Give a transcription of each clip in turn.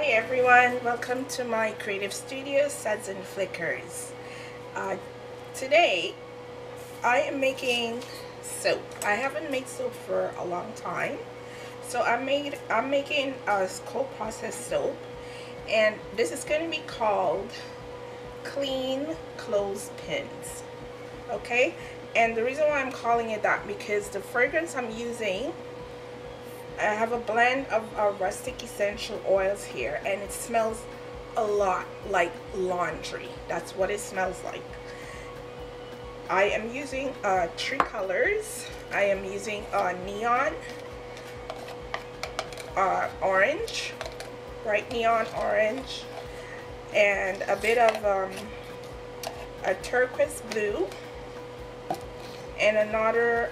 Hey everyone, welcome to my creative studio, Suds and Flickers. Today I am making soap. I haven't made soap for a long time, so I'm making a cold processed soap, and this is going to be called Clean Closepins. Okay, and the reason why I'm calling it that because the fragrance I'm using, I have a blend of rustic essential oils here, and it smells a lot like laundry. That's what it smells like. I am using 3 colors. I am using neon orange, bright neon orange, and a bit of a turquoise blue, and another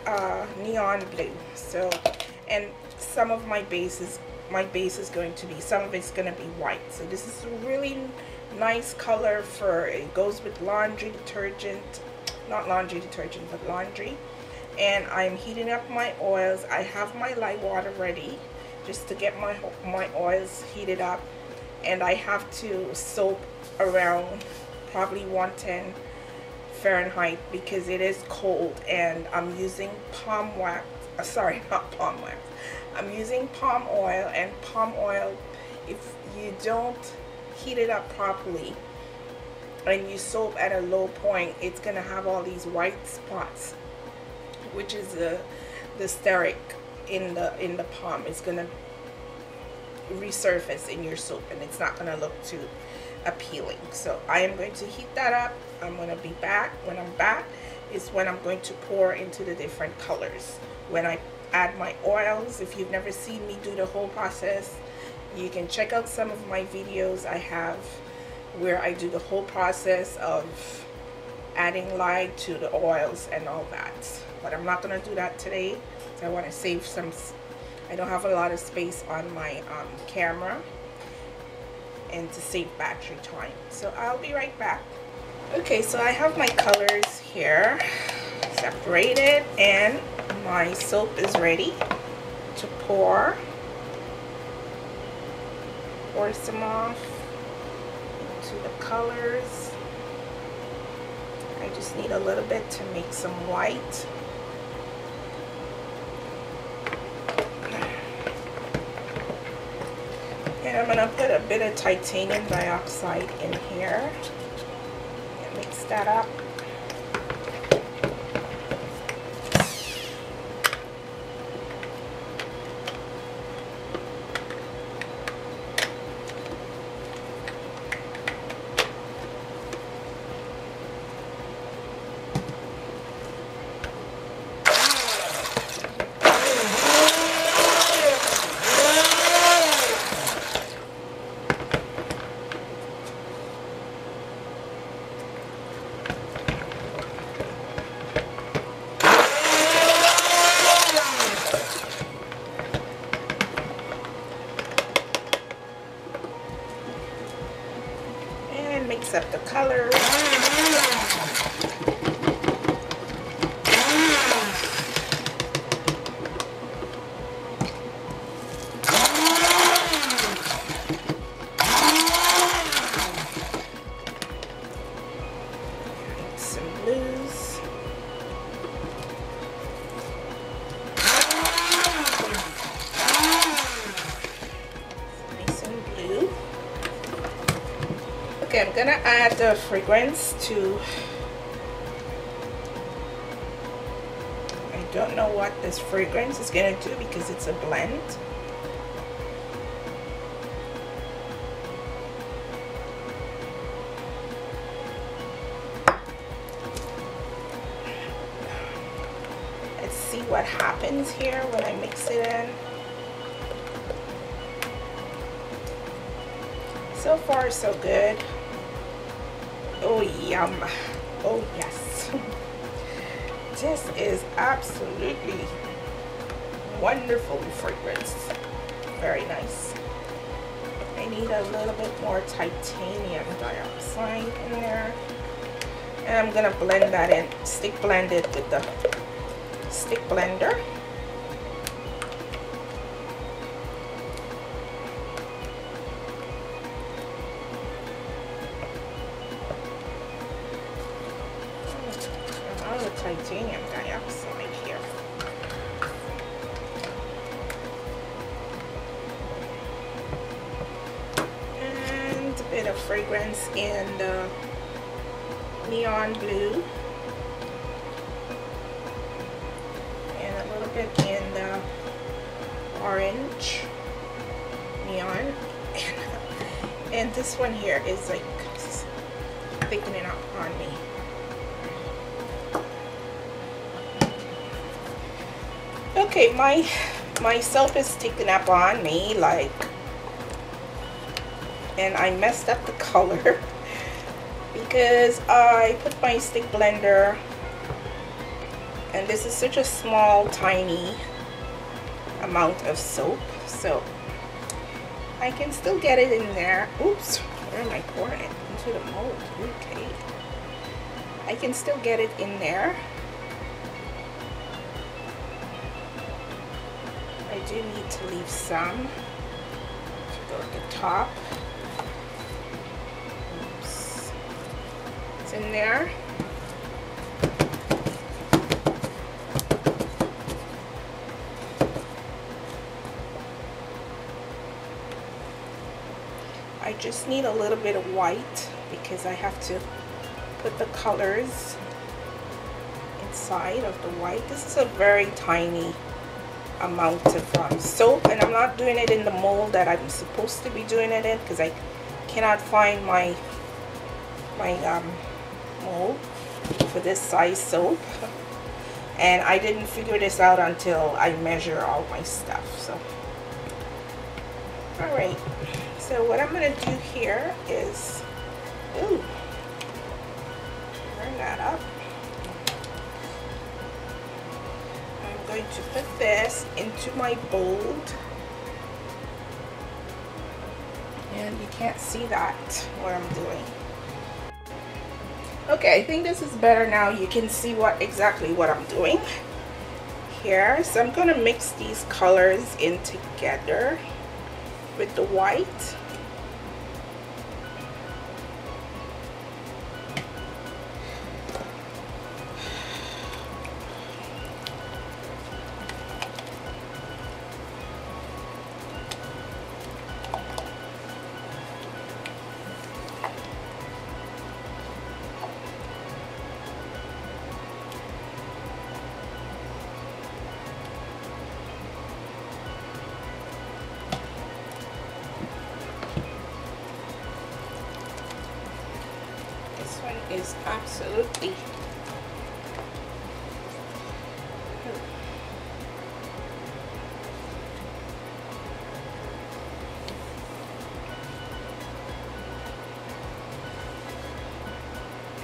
neon blue. So, and some of my base is going to be, some of it's going to be white. So this is a really nice color for, it goes with laundry detergent, not laundry detergent but laundry. And I'm heating up my oils. I have my light water ready just to get my oils heated up, and I have to soak around probably 110 Fahrenheit because it is cold, and I'm using palm wax, sorry, not palm wax, I'm using palm oil. And palm oil, if you don't heat it up properly and you soak at a low point, it's gonna have all these white spots, which is the steric in the palm. It's gonna resurface in your soap, and it's not gonna look too appealing. So I am going to heat that up. I'm going to be back. When I'm back is when I'm going to pour into the different colors. When I add my oils, if you've never seen me do the whole process, you can check out some of my videos I have where I do the whole process of adding lye to the oils and all that. But I'm not going to do that today, so I want to save some. I don't have a lot of space on my camera, and to save battery time. So I'll be right back. Okay, so I have my colors here separated, and my soap is ready to pour some off into the colors. I just need a little bit to make some white. And I'm going to put a bit of titanium dioxide in here and mix that up. Mix up the colors. Some blues. Nice and blue. Okay, I'm gonna add the fragrance to, I don't know what this fragrance is gonna do because it's a blend. Let's see what happens here when I mix it in. So far so good. Oh yum. Oh yes. This is absolutely wonderful fragrance. Very nice. I need a little bit more titanium dioxide in there. And I'm gonna blend that in, stick blend it with the stick blender. titanium dioxide here. And a bit of fragrance in the neon blue. And a little bit in the orange neon. And this one here is like thickening up on me. Okay, my soap is sticking up on me, like, and I messed up the color because I put my stick blender, and this is such a small, tiny amount of soap, so I can still get it in there. Oops, where am I pouring it? Into the mold. Okay, I can still get it in there. I do need to leave some to go at the top. Oops. It's in there. I just need a little bit of white because I have to put the colors inside of the white. This is a very tiny amount of soap, and I'm not doing it in the mold that I'm supposed to be doing it in because I cannot find my mold for this size soap, and I didn't figure this out until I measure all my stuff. So alright, so what I'm going to do here is, ooh, turn that up. I'm going to put this into my bowl, and you can't see that, what I'm doing. Okay, I think this is better now. You can see exactly what I'm doing here. So I'm going to mix these colors in together with the white. Is absolutely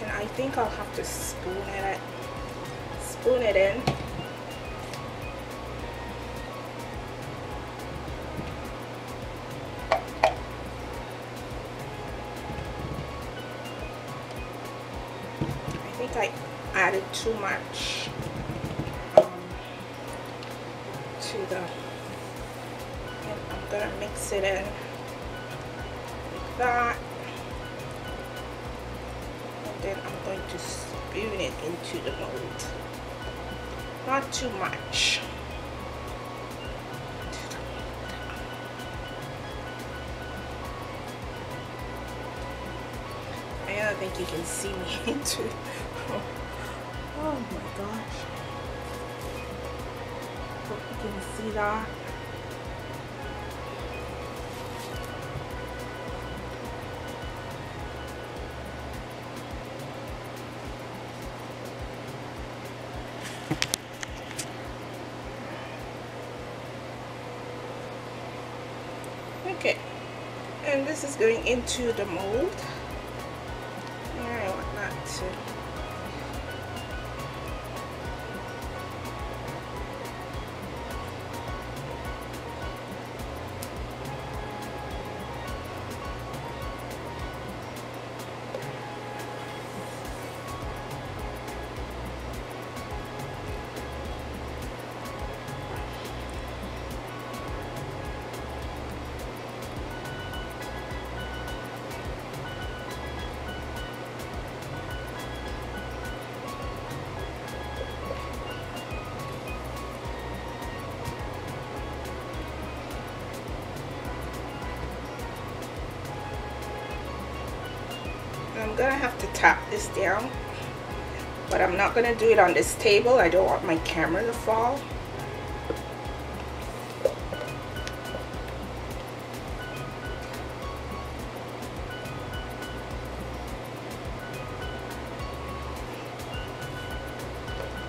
and I think I'll have to spoon it in. I added too much to the, and I'm gonna mix it in like that, and then I'm going to spoon it into the mold. Not too much. I don't think you can see me into. Oh my gosh. Hope you can see that. Okay. And this is going into the mold. I want that to. I'm gonna have to tap this down, but I'm not gonna do it on this table. I don't want my camera to fall.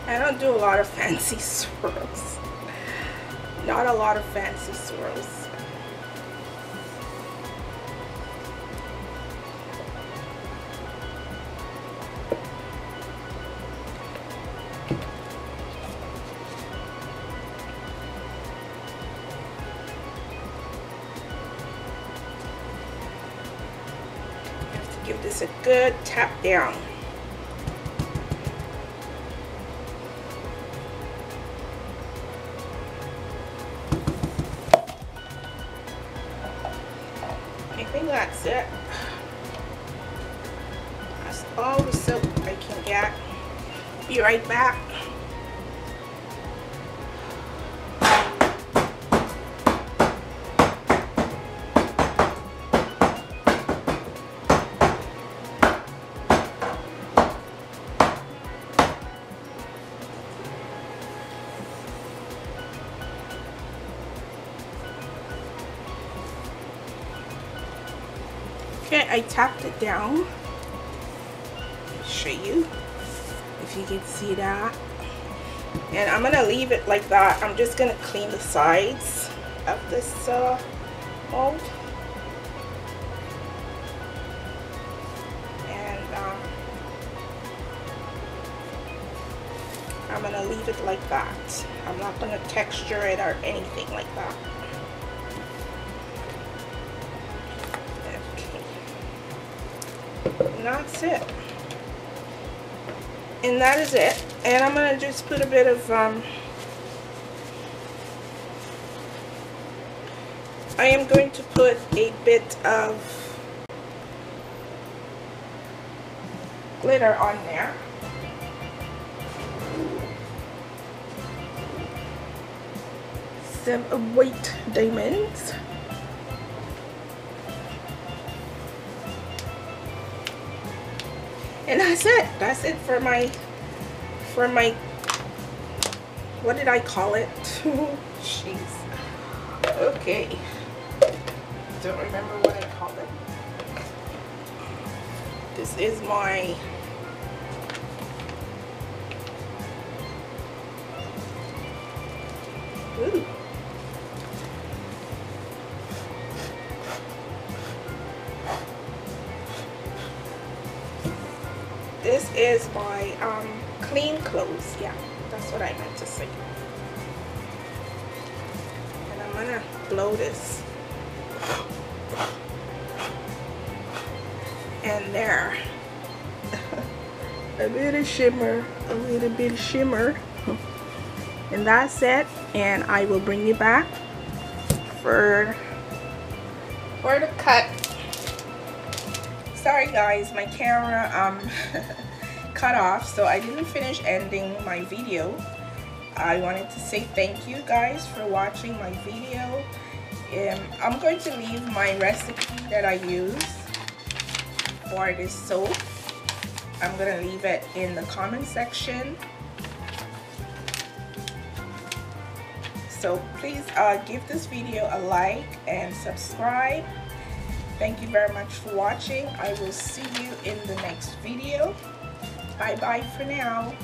I don't do a lot of fancy swirls. Not a lot of fancy swirls. I have to give this a good tap down. I think that's it. That's all the silk I can get. Be right back. Okay, I tapped it down. I'll show you if you can see that. And I'm gonna leave it like that. I'm just gonna clean the sides of this mold. And I'm gonna leave it like that. I'm not gonna texture it or anything like that. And that's it, and that is it. And I'm gonna just put a bit of I am going to put a bit of glitter on there. Some white diamonds. And that's it. That's it for my, what did I call it? Jeez. Okay. Don't remember what I called it. This is my ooh. This is my clean clothes. Yeah, that's what I meant to say. And I'm gonna blow this. And there. A bit of shimmer, a little bit of shimmer. And that's it. And I will bring you back for the cut. Sorry guys, my camera cut off, so I didn't finish ending my video. I wanted to say thank you guys for watching my video. I'm going to leave my recipe that I use for this soap. I'm going to leave it in the comment section. So please give this video a like and subscribe. Thank you very much for watching. I will see you in the next video. Bye bye for now.